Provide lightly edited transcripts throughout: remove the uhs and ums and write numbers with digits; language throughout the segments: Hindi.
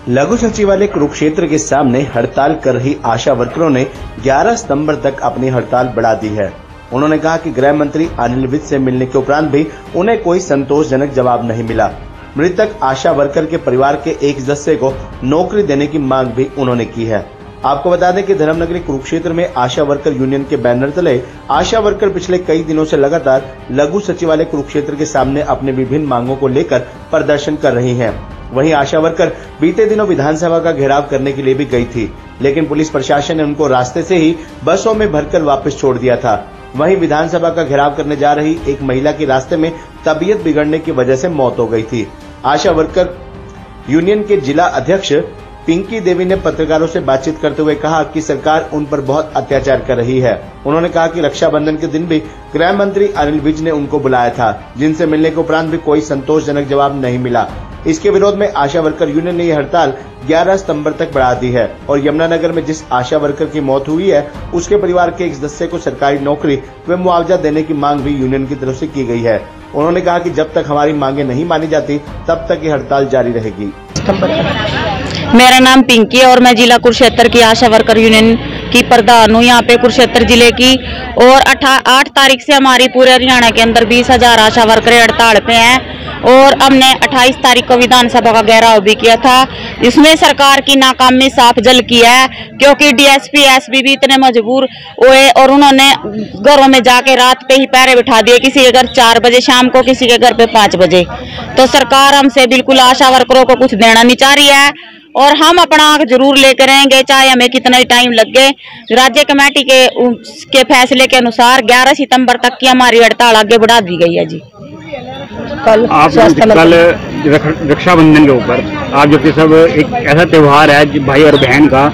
लघु सचिवालय कुरुक्षेत्र के सामने हड़ताल कर रही आशा वर्करों ने 11 सितंबर तक अपनी हड़ताल बढ़ा दी है। उन्होंने कहा कि गृह मंत्री अनिल विज से मिलने के उपरांत भी उन्हें कोई संतोषजनक जवाब नहीं मिला। मृतक आशा वर्कर के परिवार के एक सदस्य को नौकरी देने की मांग भी उन्होंने की है। आपको बता दें कि धर्मनगरी कुरुक्षेत्र में आशा वर्कर यूनियन के बैनर तले आशा वर्कर पिछले कई दिनों से लगातार लघु सचिवालय कुरुक्षेत्र के सामने अपने विभिन्न मांगों को लेकर प्रदर्शन कर रही हैं। वहीं आशा वर्कर बीते दिनों विधानसभा का घेराव करने के लिए भी गई थी, लेकिन पुलिस प्रशासन ने उनको रास्ते से ही बसों में भरकर वापस छोड़ दिया था। वहीं विधानसभा का घेराव करने जा रही एक महिला की रास्ते में तबीयत बिगड़ने की वजह से मौत हो गई थी। आशा वर्कर यूनियन के जिला अध्यक्ष पिंकी देवी ने पत्रकारों से बातचीत करते हुए कहा कि सरकार उन पर बहुत अत्याचार कर रही है। उन्होंने कहा कि रक्षाबंधन के दिन भी गृह मंत्री अनिल विज ने उनको बुलाया था, जिनसे मिलने के उपरांत भी कोई संतोषजनक जवाब नहीं मिला। इसके विरोध में आशा वर्कर यूनियन ने यह हड़ताल 11 सितंबर तक बढ़ा दी है और यमुनानगर में जिस आशा वर्कर की मौत हुई है उसके परिवार के एक सदस्य को सरकारी नौकरी व मुआवजा देने की मांग भी यूनियन की तरफ से की गई है। उन्होंने कहा कि जब तक हमारी मांगे नहीं मानी जाती तब तक ये हड़ताल जारी रहेगी। मेरा नाम पिंकी है और मैं जिला कुरुक्षेत्र की आशा वर्कर यूनियन की प्रधान हूँ यहाँ पे कुरुक्षेत्र जिले की। और 8 तारीख से हमारी पूरे हरियाणा के अंदर 20,000 आशा वर्कर हड़ताल पे हैं और हमने 28 तारीख को विधानसभा का घेराव भी किया था। इसमें सरकार की नाकामी साफ झलकी है, क्योंकि डीएसपी एसपी भी इतने मजबूर हुए और उन्होंने घरों में जाके रात पे ही पहरे बिठा दिए, किसी के घर 4 बजे शाम को, किसी के घर पे 5 बजे। तो सरकार हमसे बिल्कुल आशा वर्करों को कुछ देना नहीं चाह रही है और हम अपना हक जरूर लेकर रहेंगे, चाहे हमें कितना ही टाइम लग गए। राज्य कमेटी के फैसले के अनुसार 11 सितंबर तक की हमारी हड़ताल आगे बढ़ा दी गई है। जी कल रक्षाबंधन के ऊपर आप जो कि सब एक ऐसा त्योहार है भाई और बहन का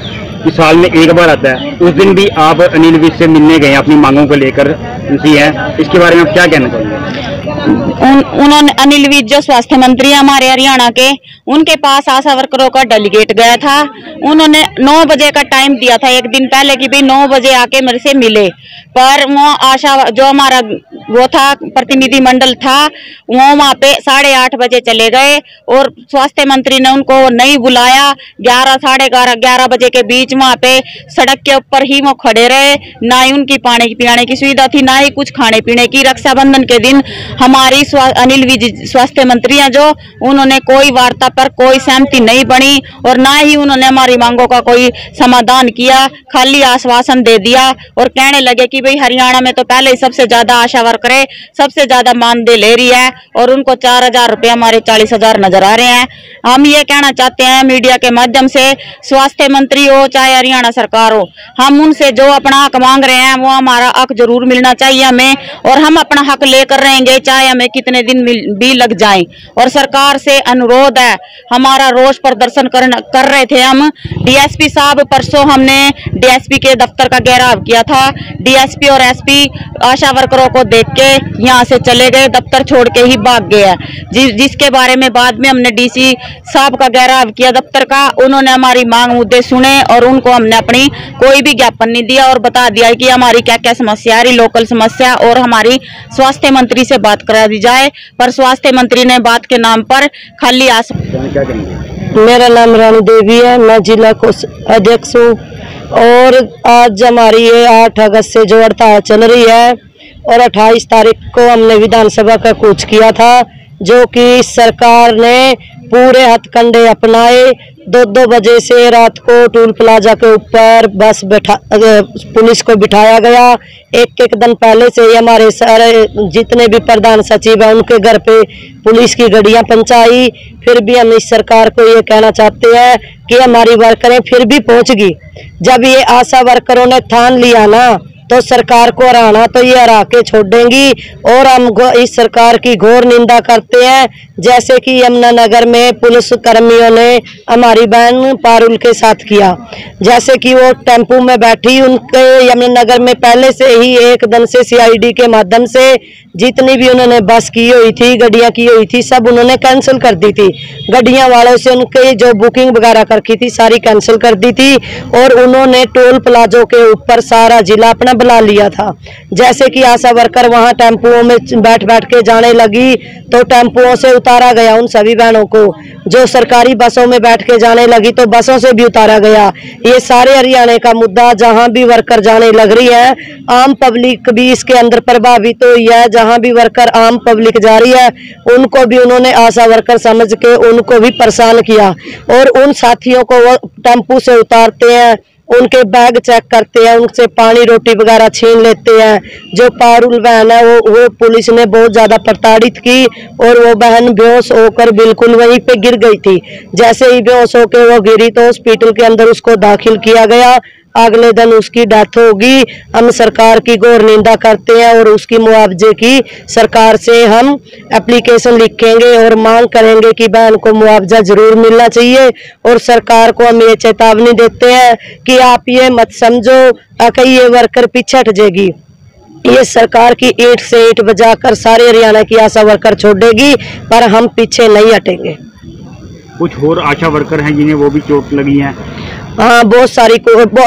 कि साल में एक बार आता है, उस दिन भी आप अनिल विज से मिलने गए अपनी मांगों को लेकर उनसी है, इसके बारे में आप क्या कहना चाहेंगे? उन्होंने अनिल विज जो स्वास्थ्य मंत्री है हमारे हरियाणा के, उनके पास आशा वर्करों का डेलीगेट गया था। उन्होंने 9 बजे का टाइम दिया था एक दिन पहले कि भाई 9 बजे आके मेरे से मिले, पर वो आशा जो हमारा वो था प्रतिनिधि मंडल था वो वहाँ पे 8:30 बजे चले गए और स्वास्थ्य मंत्री ने उनको नहीं बुलाया। 11 साढ़े 11 बजे के बीच वहाँ पे सड़क के ऊपर ही वो खड़े रहे, ना ही उनकी पानी पिलाने की सुविधा थी, ना ही कुछ खाने पीने की। रक्षाबंधन के दिन हमारी अनिल विज स्वास्थ्य मंत्री हैं जो, उन्होंने कोई वार्ता पर कोई सहमति नहीं बनी और ना ही उन्होंने हमारी मांगों का कोई समाधान किया, खाली आश्वासन दे दिया और कहने लगे कि भाई हरियाणा में तो पहले ही सबसे ज्यादा आशा वर्करें सबसे ज्यादा मानदेय ले रही है और उनको 4,000 रुपये हमारे 40,000 नजर आ रहे हैं। हम ये कहना चाहते हैं मीडिया के माध्यम से, स्वास्थ्य मंत्री हो चाहे हरियाणा सरकार हो, हम उनसे जो अपना हक मांग रहे हैं वो हमारा हक जरूर मिलना चाहिए हमें, और हम अपना हक लेकर रहेंगे चाहे हमें कितने दिन भी लग जाएं। और सरकार से अनुरोध है, हमारा रोष प्रदर्शन कर रहे थे हम। डीएसपी साहब परसों हमने डीएसपी के दफ्तर का घेराव किया था। डीएसपी और एसपी आशा वर्करों को देख के यहाँ से चले गए, दफ्तर छोड़ के ही भाग गए, जिसके बारे में बाद में हमने डीसी साहब का घेराव किया दफ्तर का। उन्होंने हमारी मांग मुद्दे सुने और उनको हमने अपनी कोई भी ज्ञापन नहीं दिया और बता दिया कि हमारी क्या क्या समस्या है, लोकल समस्या, और हमारी स्वास्थ्य मंत्री से बात करा दी जाए। पर स्वास्थ्य मंत्री ने बात के नाम पर खाली मेरा नाम रानी देवी है, मैं जिला अध्यक्ष हूँ और आज हमारी ये 8 अगस्त से जो हड़ताल चल रही है और 28 तारीख को हमने विधानसभा का कूच किया था, जो कि सरकार ने पूरे हथकंडे अपनाए। 2-2 बजे से रात को टूल प्लाजा के ऊपर बस पुलिस को बिठाया गया। एक दिन पहले से ही हमारे सारे जितने भी प्रधान सचिव हैं उनके घर पे पुलिस की गाड़ियां पहुंचाई। फिर भी हम इस सरकार को ये कहना चाहते हैं कि हमारी वर्करें फिर भी पहुंच गई। जब ये आशा वर्करों ने ठान लिया ना तो सरकार को हराना तो ये हरा के छोड़ेंगी और हम इस सरकार की घोर निंदा करते हैं। जैसे कि यमुनानगर में पुलिस कर्मियों ने हमारी बहन पारुल के साथ किया, जैसे कि वो टेम्पू में बैठी, उनके यमुनानगर में पहले से ही एक दिन से सीआईडी के माध्यम से जितनी भी उन्होंने बस की हुई थी, गाड़ियां की हुई थी, सब उन्होंने कैंसिल कर दी थी। गाड़ियां वालों से उनके जो बुकिंग वगैरह करकी थी सारी कैंसिल कर दी थी और उन्होंने टोल प्लाजों के ऊपर सारा जिला अपना बुला लिया था। जैसे कि आशा वर्कर वहां टेम्पुओं में बैठ बैठ के जाने लगी तो टेम्पुओं से उतारा गया उन सभी बहनों को। जो सरकारी बसों में बैठ के जाने लगी तो बसों से भी उतारा गया। ये सारे हरियाणा का मुद्दा, जहां भी वर्कर जाने लग रही है, आम पब्लिक भी इसके अंदर प्रभावित हुई है। जहां भी वर्कर आम पब्लिक जा रही है उनको भी उन्होंने आशा वर्कर समझ के उनको भी परेशान किया और उन साथियों को वो टेम्पू से उतारते हैं, उनके बैग चेक करते हैं, उनसे पानी रोटी वगैरह छीन लेते हैं। जो पारुल बहन है वो पुलिस ने बहुत ज्यादा प्रताड़ित की और वो बहन बेहोश होकर बिल्कुल वहीं पे गिर गई थी। जैसे ही बेहोश होकर वो गिरी तो हॉस्पिटल के अंदर उसको दाखिल किया गया। अगले दिन उसकी डेथ होगी। हम सरकार की घोर निंदा करते हैं और उसकी मुआवजे की सरकार से हम एप्लीकेशन लिखेंगे और मांग करेंगे कि बहन को मुआवजा जरूर मिलना चाहिए। और सरकार को हम ये चेतावनी देते हैं कि आप ये मत समझो कि ये वर्कर पीछे हट जाएगी। ये सरकार की ईंट से ईंट बजाकर सारे हरियाणा की आशा वर्कर छोड़ेगी, पर हम पीछे नहीं हटेंगे। कुछ और आशा वर्कर हैं जिन्हें वो भी चोट लगी है? हाँ, बहुत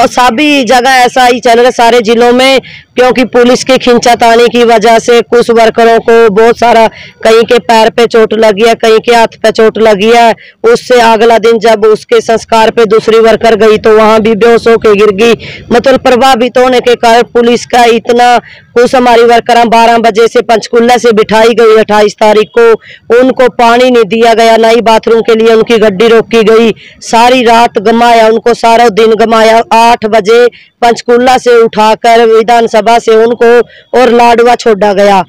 सभी जगह ऐसा ही चल रहा है सारे जिलों में, क्योंकि पुलिस की खींचातानी की वजह से कुछ वर्करों को बहुत सारा, कहीं के पैर पे चोट लगी है, कहीं के हाथ पे चोट लगी है। उससे अगला दिन जब उसके संस्कार पे दूसरी वर्कर गई तो वहां भी बेहोश होकर गिर गई। मतलब प्रभावित होने के कारण पुलिस का इतना, कुछ हमारी वर्कर 12 बजे से पंचकुला से बिठाई गई 28 तारीख को, उनको पानी नहीं दिया गया, ना ही बाथरूम के लिए उनकी गड्डी रोकी गई। सारी रात गमाया, उनको सारा दिन गमाया। 8 बजे पंचकुला से उठाकर विधानसभा से उनको और लाडवा छोड़ा गया।